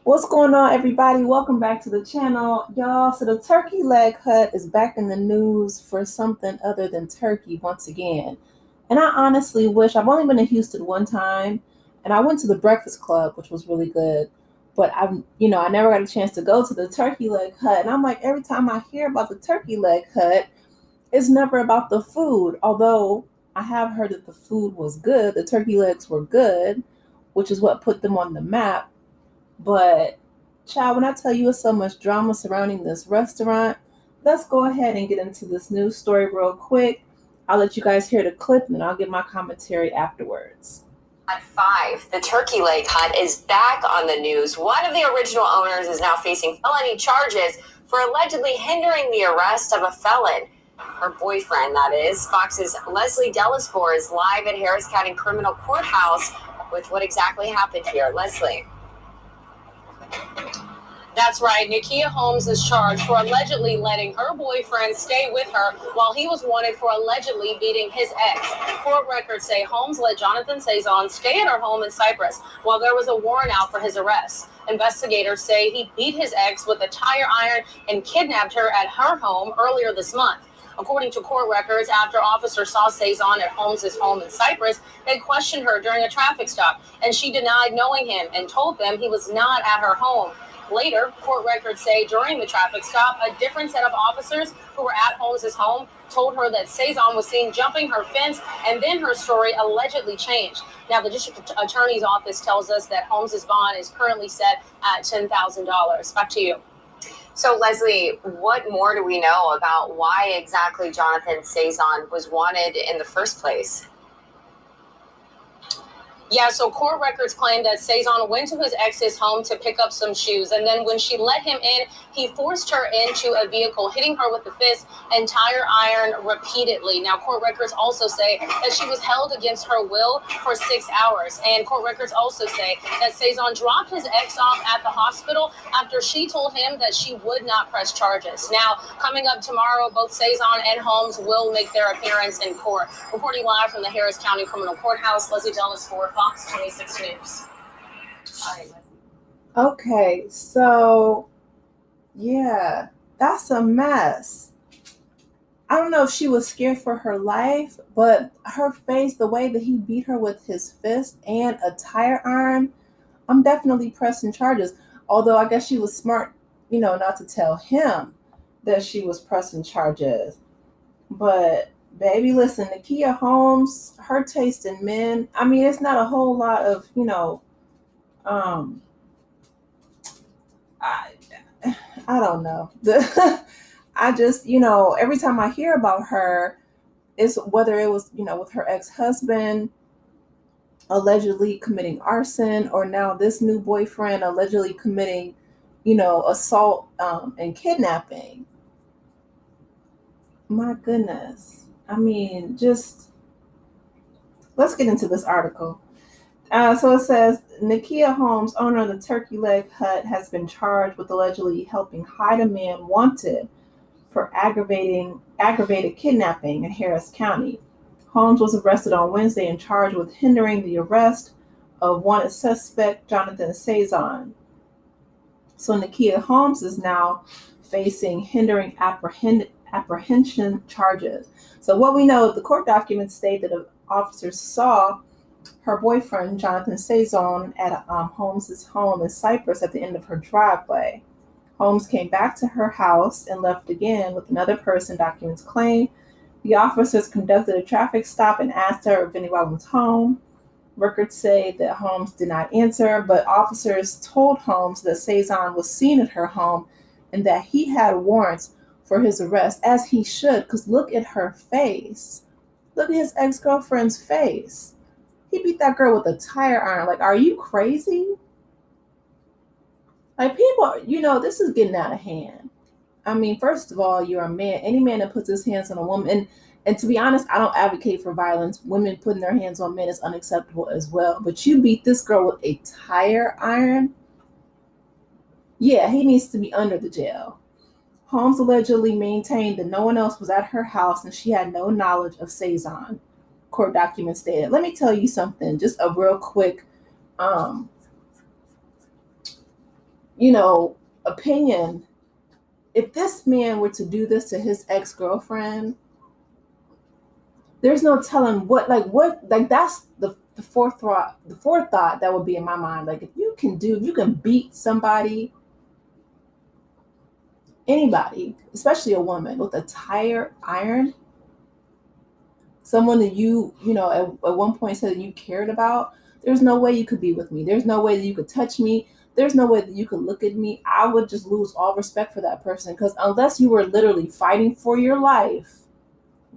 What's going on, everybody? Welcome back to the channel, y'all. So the turkey leg hut is back in the news for something other than turkey once again. And I honestly wish I've only been to Houston one time, and I went to the Breakfast Club, which was really good. But I never got a chance to go to the turkey leg hut. And I'm like, every time I hear about the turkey leg hut, it's never about the food. Although I have heard that the food was good, the turkey legs were good, which is what put them on the map. But, child, when I tell you it's so much drama surrounding this restaurant, let's go ahead and get into this news story real quick. I'll let you guys hear the clip and then I'll give my commentary afterwards. At 5, the turkey leg hut is back on the news. One of the original owners is now facing felony charges for allegedly hindering the arrest of a felon. Her boyfriend, that is. Fox's Leslie Delaspore is live at Harris County Criminal Courthouse with what exactly happened here. Leslie. That's right. Nakia Holmes is charged for allegedly letting her boyfriend stay with her while he was wanted for allegedly beating his ex. Court records say Holmes let Jonathan Cezanne stay at her home in Cyprus while there was a warrant out for his arrest. Investigators say he beat his ex with a tire iron and kidnapped her at her home earlier this month. According to court records, after officers saw Cezanne at Holmes' home in Cyprus, they questioned her during a traffic stop, and she denied knowing him and told them he was not at her home. Later, court records say during the traffic stop, a different set of officers who were at Holmes' home told her that Cezanne was seen jumping her fence, and then her story allegedly changed. Now, the district attorney's office tells us that Holmes' bond is currently set at $10,000. Back to you. So, Leslie, what more do we know about why exactly Jonathan Cezanne was wanted in the first place? Yeah, so court records claim that Cezanne went to his ex's home to pick up some shoes, and then when she let him in, he forced her into a vehicle, hitting her with the fist and tire iron repeatedly. Now, court records also say that she was held against her will for 6 hours, and court records also say that Cezanne dropped his ex off at the hospital after she told him that she would not press charges. Now, coming up tomorrow, both Cezanne and Holmes will make their appearance in court. Reporting live from the Harris County Criminal Courthouse, Leslie Delaspore, Fox 26 News. Okay, so yeah, that's a mess. I don't know if she was scared for her life, but her face, the way that he beat her with his fist and a tire iron, I'm definitely pressing charges. Although I guess she was smart, not to tell him that she was pressing charges. But baby, listen, Nakia Holmes, her taste in men, I mean, it's not a whole lot of, um, I, I don't know. I just, every time I hear about her, it's whether it was, with her ex-husband allegedly committing arson, or now this new boyfriend allegedly committing, assault and kidnapping. My goodness. I mean, just let's get into this article. So it says Nakia Holmes, owner of the Turkey Leg Hut, has been charged with allegedly helping hide a man wanted for aggravated kidnapping in Harris County. Holmes was arrested on Wednesday and charged with hindering the arrest of wanted suspect Jonathan Cezanne. So Nakia Holmes is now facing hindering apprehension charges. So what we know, the court documents state that officers saw her boyfriend, Jonathan Cezanne, at Holmes' home in Cyprus at the end of her driveway. Holmes came back to her house and left again with another person, documents claim. The officers conducted a traffic stop and asked her if anyone was home. Records say that Holmes did not answer, but officers told Holmes that Cezanne was seen at her home and that he had warrants for his arrest, as he should, because look at her face. Look at his ex-girlfriend's face. He beat that girl with a tire iron. Like, are you crazy? Like, people, this is getting out of hand. I mean, first of all, you're a man. Any man that puts his hands on a woman, and to be honest, I don't advocate for violence. Women putting their hands on men is unacceptable as well. But you beat this girl with a tire iron? Yeah, he needs to be under the jail. Holmes allegedly maintained that no one else was at her house and she had no knowledge of Cezanne, court documents stated. Let me tell you something, just a real quick you know, opinion, if this man were to do this to his ex-girlfriend, there's no telling what that's the forethought that would be in my mind. Like, if you can beat somebody, anybody, especially a woman, with a tire iron, someone that you know at one point said that you cared about, there's no way you could be with me. There's no way that you could touch me. There's no way that you could look at me. I would just lose all respect for that person, because unless you were literally fighting for your life,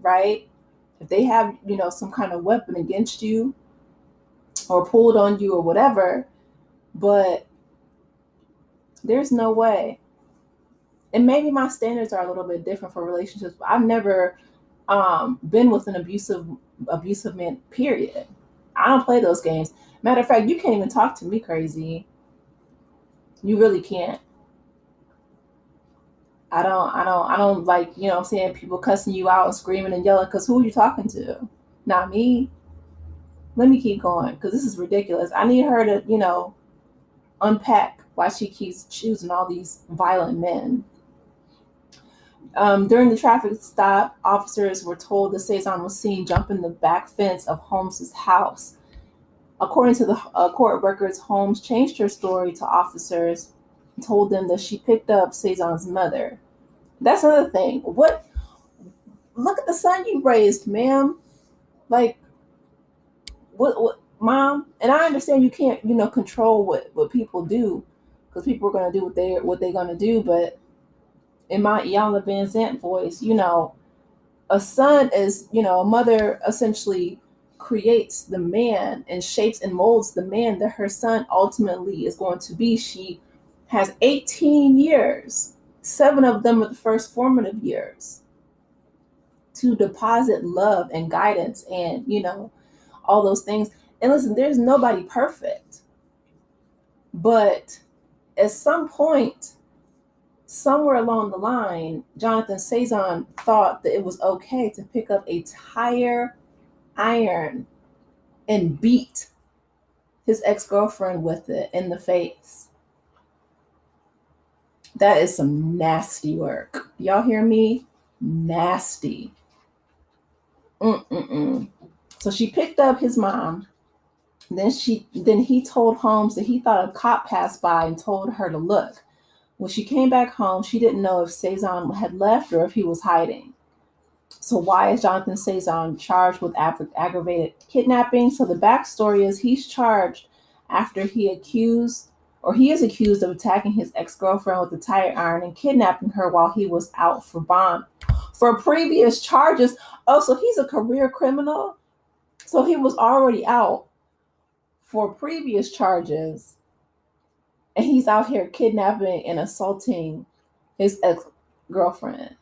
right? If they have, some kind of weapon against you or pulled on you or whatever, but there's no way. And maybe my standards are a little bit different for relationships, but I've never been with an abusive man, period. I don't play those games. Matter of fact, you can't even talk to me crazy. You really can't. I don't like, I'm saying, people cussing you out and screaming and yelling, because who are you talking to? Not me. Let me keep going, because this is ridiculous. I need her to, unpack why she keeps choosing all these violent men. During the traffic stop, officers were told the Cezanne was seen jumping the back fence of Holmes's house. According to the court records, Holmes changed her story to officers and told them that she picked up Cezanne's mother. That's another thing. What? Look at the son you raised, ma'am. Like, what, mom? And I understand you can't, control what people do, because people are going to do what they're going to do. But in my Iyanla Van Zant voice, a son is, a mother essentially creates the man and shapes and molds the man that her son ultimately is going to be. She has 18 years, 7 of them are the first formative years, to deposit love and guidance and, all those things. And listen, there's nobody perfect, but at some point, somewhere along the line, Jonathan Cezanne thought that it was okay to pick up a tire iron and beat his ex-girlfriend with it in the face. That is some nasty work. Y'all hear me? Nasty. Mm-mm-mm. So she picked up his mom. Then he told Holmes that he thought a cop passed by and told her to look. When she came back home, she didn't know if Cezanne had left or if he was hiding. So why is Jonathan Cezanne charged with aggravated kidnapping? So the backstory is he's charged after he is accused of attacking his ex-girlfriend with a tire iron and kidnapping her while he was out for bond. For previous charges, oh, so he's a career criminal? So he was already out for previous charges, and he's out here kidnapping and assaulting his ex-girlfriend.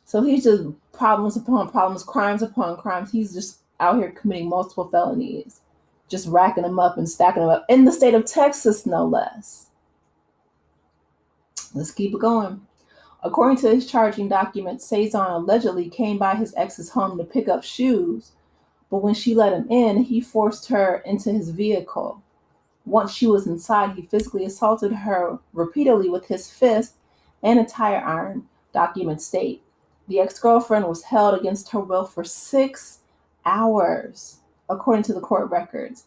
So he's just problems upon problems, crimes upon crimes. He's just out here committing multiple felonies, just racking them up and stacking them up in the state of Texas, no less. Let's keep it going. According to his charging documents, Cezanne allegedly came by his ex's home to pick up shoes, but when she let him in, he forced her into his vehicle. Once she was inside, he physically assaulted her repeatedly with his fist and a tire iron, documents state. The ex-girlfriend was held against her will for 6 hours, according to the court records.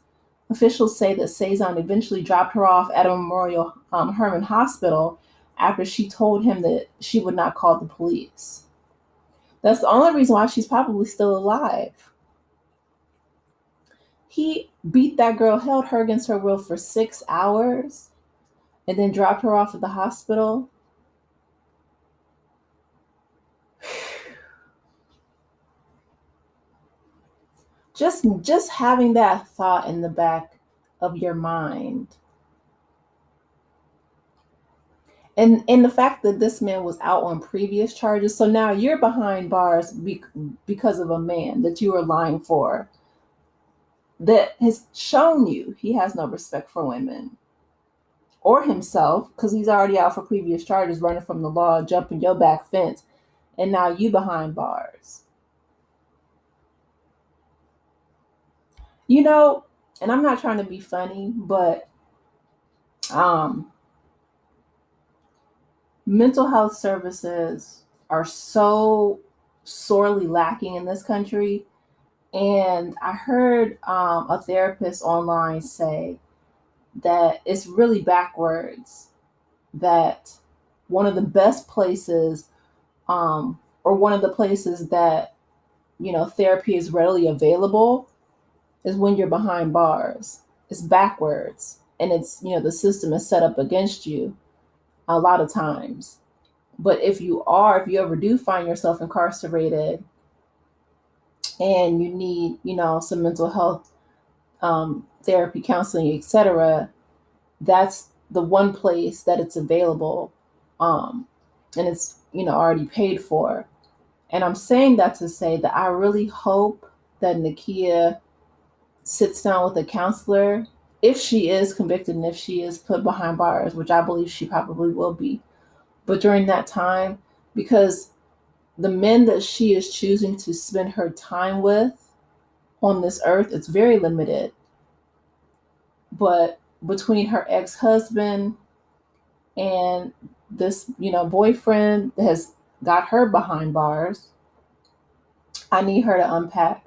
Officials say that Cezanne eventually dropped her off at a Memorial Hermann Hospital after she told him that she would not call the police. That's the only reason why she's probably still alive. He beat that girl, held her against her will for 6 hours, and then dropped her off at the hospital. Just having that thought in the back of your mind, and the fact that this man was out on previous charges, so now you're behind bars because of a man that you are lying for, that has shown you he has no respect for women or himself, because he's already out for previous charges, running from the law, jumping your back fence, and now you behind bars. You know, and I'm not trying to be funny, but Um, Mental health services are so sorely lacking in this country. And I heard a therapist online say that it's really backwards, that one of the best places, or one of the places that, therapy is readily available is when you're behind bars. It's backwards. And it's, the system is set up against you a lot of times. But if you ever do find yourself incarcerated and you need, some mental health therapy, counseling, etc., that's the one place that it's available, um, and it's, already paid for. And I'm saying that to say that I really hope that Nakia sits down with a counselor if she is convicted and if she is put behind bars, which I believe she probably will be. But during that time, because the men that she is choosing to spend her time with on this earth, it's very limited. But between her ex-husband and this, boyfriend that has got her behind bars, I need her to unpack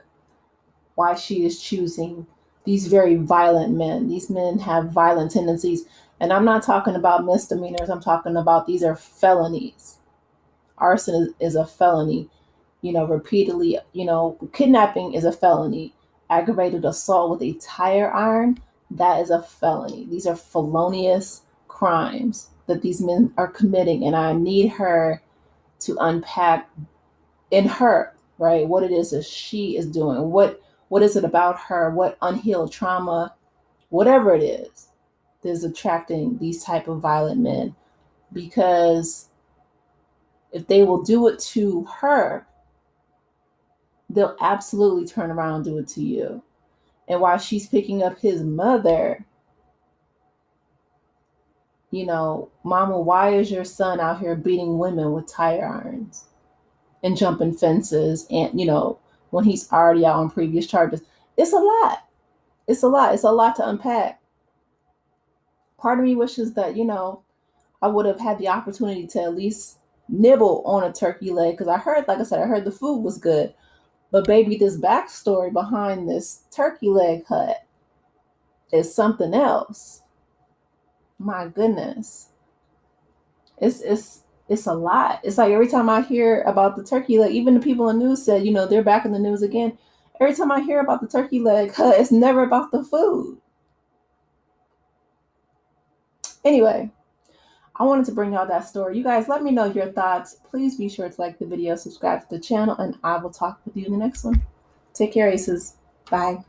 why she is choosing these very violent men. These men have violent tendencies. And I'm not talking about misdemeanors, I'm talking about these are felonies. Arson is a felony. Repeatedly, kidnapping is a felony. Aggravated assault with a tire iron, that is a felony. These are felonious crimes that these men are committing. And I need her to unpack in her, right, what it is that she is doing. What is it about her? What unhealed trauma, whatever it is, that is attracting these type of violent men? Because if they will do it to her, they'll absolutely turn around and do it to you. And while she's picking up his mother, Mama, why is your son out here beating women with tire irons and jumping fences? And, when he's already out on previous charges, it's a lot. It's a lot. It's a lot to unpack. Part of me wishes that, I would have had the opportunity to at least nibble on a turkey leg, because I heard, like I said, I heard the food was good. But baby, this backstory behind this turkey leg hut is something else. My goodness. It's a lot. It's like every time I hear about the turkey leg, even the people in the news said, they're back in the news again. Every time I hear about the turkey leg hut, it's never about the food. Anyway, I wanted to bring y'all that story. You guys, let me know your thoughts. Please be sure to like the video, subscribe to the channel, and I will talk with you in the next one. Take care, Aces. Bye.